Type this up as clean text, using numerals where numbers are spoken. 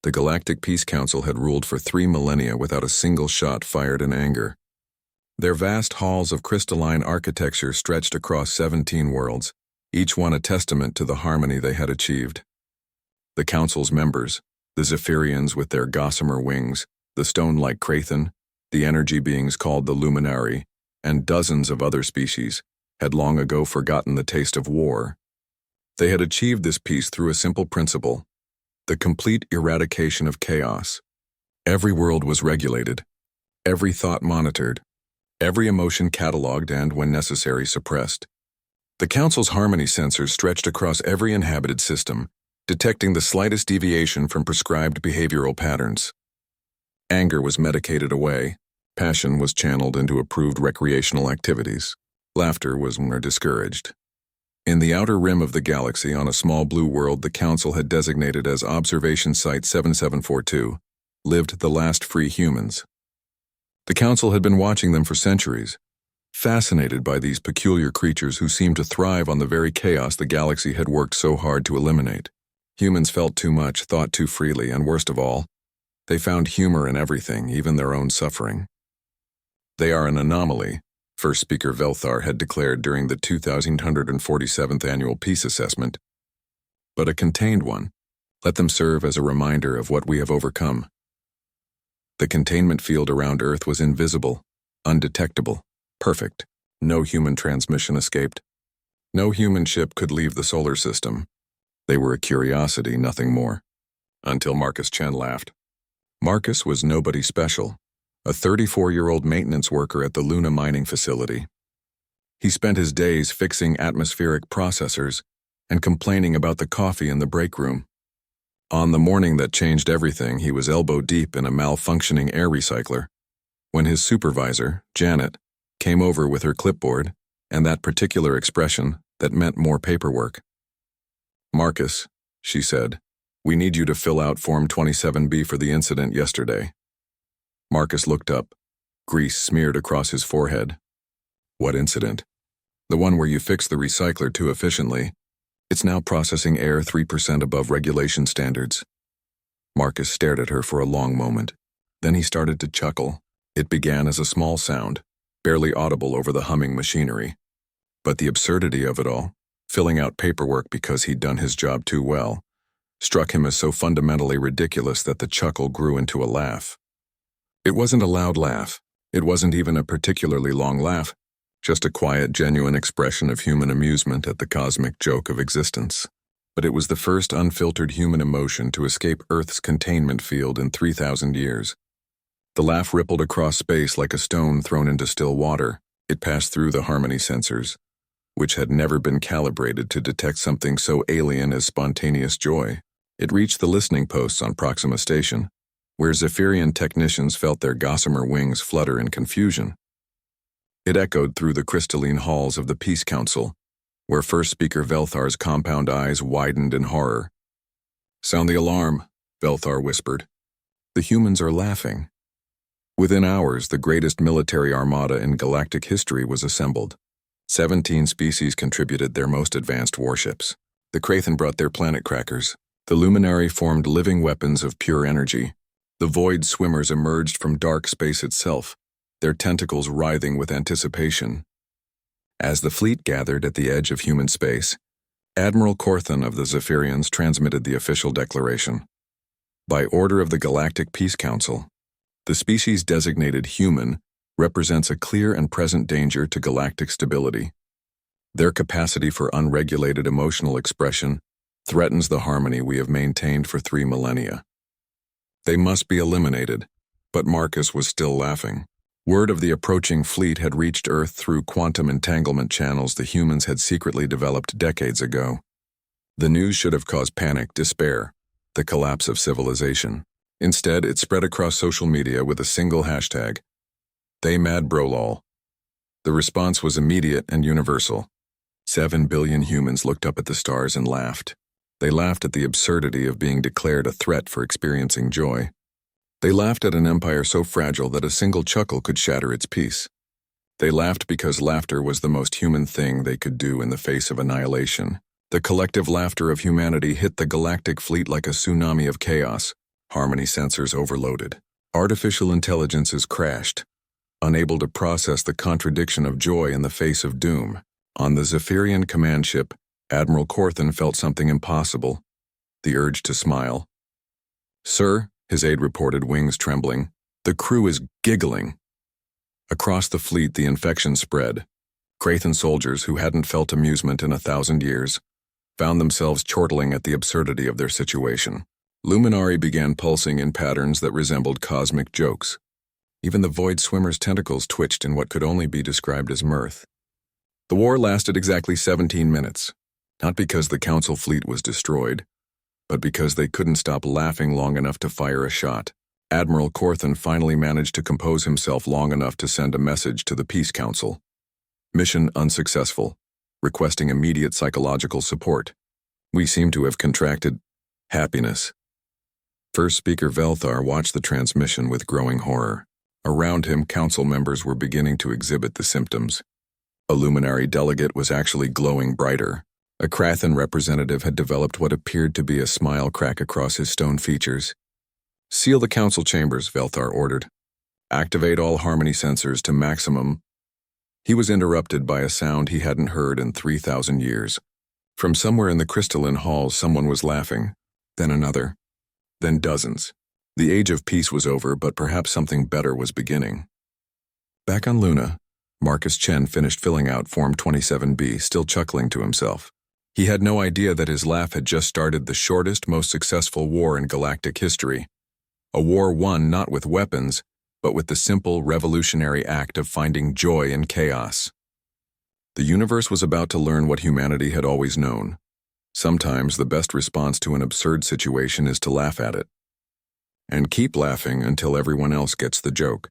The Galactic Peace Council had ruled for 3 millennia without a single shot fired in anger. Their vast halls of crystalline architecture stretched across 17 worlds, each one a testament to the harmony they had achieved. The Council's members, the Zephyrians with their gossamer wings, the stone-like Krathen, the energy beings called the Luminari, and dozens of other species, had long ago forgotten the taste of war. They had achieved this peace through a simple principle: the complete eradication of chaos. Every world was regulated, every thought monitored, every emotion catalogued and, when necessary, suppressed. The Council's harmony sensors stretched across every inhabited system, detecting the slightest deviation from prescribed behavioral patterns. Anger was medicated away, passion was channeled into approved recreational activities, laughter was discouraged. In the outer rim of the galaxy, on a small blue world the Council had designated as Observation Site 7742, lived the last free humans. The Council had been watching them for centuries, fascinated by these peculiar creatures who seemed to thrive on the very chaos the galaxy had worked so hard to eliminate. Humans felt too much, thought too freely, and worst of all, they found humor in everything, even their own suffering. They are an anomaly, First Speaker Velthar had declared during the 2147th Annual Peace Assessment, but a contained one. Let them serve as a reminder of what we have overcome. The containment field around Earth was invisible, undetectable, perfect. No human transmission escaped. No human ship could leave the solar system. They were a curiosity, nothing more. Until Marcus Chen laughed. Marcus was nobody special, a 34-year-old maintenance worker at the Luna mining facility. He spent his days fixing atmospheric processors and complaining about the coffee in the break room. On the morning that changed everything, he was elbow-deep in a malfunctioning air recycler, when his supervisor, Janet, came over with her clipboard and that particular expression that meant more paperwork. "Marcus," she said, "we need you to fill out Form 27B for the incident yesterday." Marcus looked up, grease smeared across his forehead. "What incident?" "The one where you fixed the recycler too efficiently. It's now processing air 3% above regulation standards." Marcus stared at her for a long moment. Then he started to chuckle. It began as a small sound, barely audible over the humming machinery. But the absurdity of it all, filling out paperwork because he'd done his job too well, struck him as so fundamentally ridiculous that the chuckle grew into a laugh. It wasn't a loud laugh. It wasn't even a particularly long laugh, just a quiet, genuine expression of human amusement at the cosmic joke of existence. But it was the first unfiltered human emotion to escape Earth's containment field in 3,000 years. The laugh rippled across space like a stone thrown into still water. It passed through the harmony sensors, which had never been calibrated to detect something so alien as spontaneous joy. It reached the listening posts on Proxima Station, where Zephyrian technicians felt their gossamer wings flutter in confusion. It echoed through the crystalline halls of the Peace Council, where First Speaker Velthar's compound eyes widened in horror. "Sound the alarm," Velthar whispered. "The humans are laughing." Within hours, the greatest military armada in galactic history was assembled. 17 species contributed their most advanced warships. The Krathen brought their planet crackers. The Luminari formed living weapons of pure energy. The void swimmers emerged from dark space itself, their tentacles writhing with anticipation. As the fleet gathered at the edge of human space, Admiral Corthan of the Zephyrians transmitted the official declaration. By order of the Galactic Peace Council, the species designated human represents a clear and present danger to galactic stability. Their capacity for unregulated emotional expression threatens the harmony we have maintained for 3 millennia. They must be eliminated, but Marcus was still laughing. Word of the approaching fleet had reached Earth through quantum entanglement channels the humans had secretly developed decades ago. The news should have caused panic, despair, the collapse of civilization. Instead, it spread across social media with a single hashtag: "They mad brolol." The response was immediate and universal. 7 billion humans looked up at the stars and laughed. They laughed at the absurdity of being declared a threat for experiencing joy. They laughed at an empire so fragile that a single chuckle could shatter its peace. They laughed because laughter was the most human thing they could do in the face of annihilation. The collective laughter of humanity hit the galactic fleet like a tsunami of chaos, Harmony sensors overloaded. Artificial intelligences crashed, unable to process the contradiction of joy in the face of doom. On the Zephyrian command ship, Admiral Corthan felt something impossible, the urge to smile. "Sir," his aide reported, wings trembling, "the crew is giggling." Across the fleet, the infection spread. Crathan soldiers, who hadn't felt amusement in 1,000 years, found themselves chortling at the absurdity of their situation. Luminari began pulsing in patterns that resembled cosmic jokes. Even the void swimmer's tentacles twitched in what could only be described as mirth. The war lasted exactly 17 minutes, not because the Council fleet was destroyed, but because they couldn't stop laughing long enough to fire a shot. Admiral Corthan finally managed to compose himself long enough to send a message to the Peace Council. Mission unsuccessful. Requesting immediate psychological support. We seem to have contracted happiness. First Speaker Velthar watched the transmission with growing horror. Around him, council members were beginning to exhibit the symptoms. A luminary delegate was actually glowing brighter. A Krathan representative had developed what appeared to be a smile crack across his stone features. "Seal the council chambers," Velthar ordered. "Activate all harmony sensors to maximum." He was interrupted by a sound he hadn't heard in 3,000 years. From somewhere in the crystalline halls, someone was laughing, then another, then dozens. The age of peace was over, but perhaps something better was beginning. Back on Luna, Marcus Chen finished filling out Form 27B, still chuckling to himself. He had no idea that his laugh had just started the shortest, most successful war in galactic history. A war won not with weapons, but with the simple, revolutionary act of finding joy in chaos. The universe was about to learn what humanity had always known. Sometimes the best response to an absurd situation is to laugh at it. And keep laughing until everyone else gets the joke.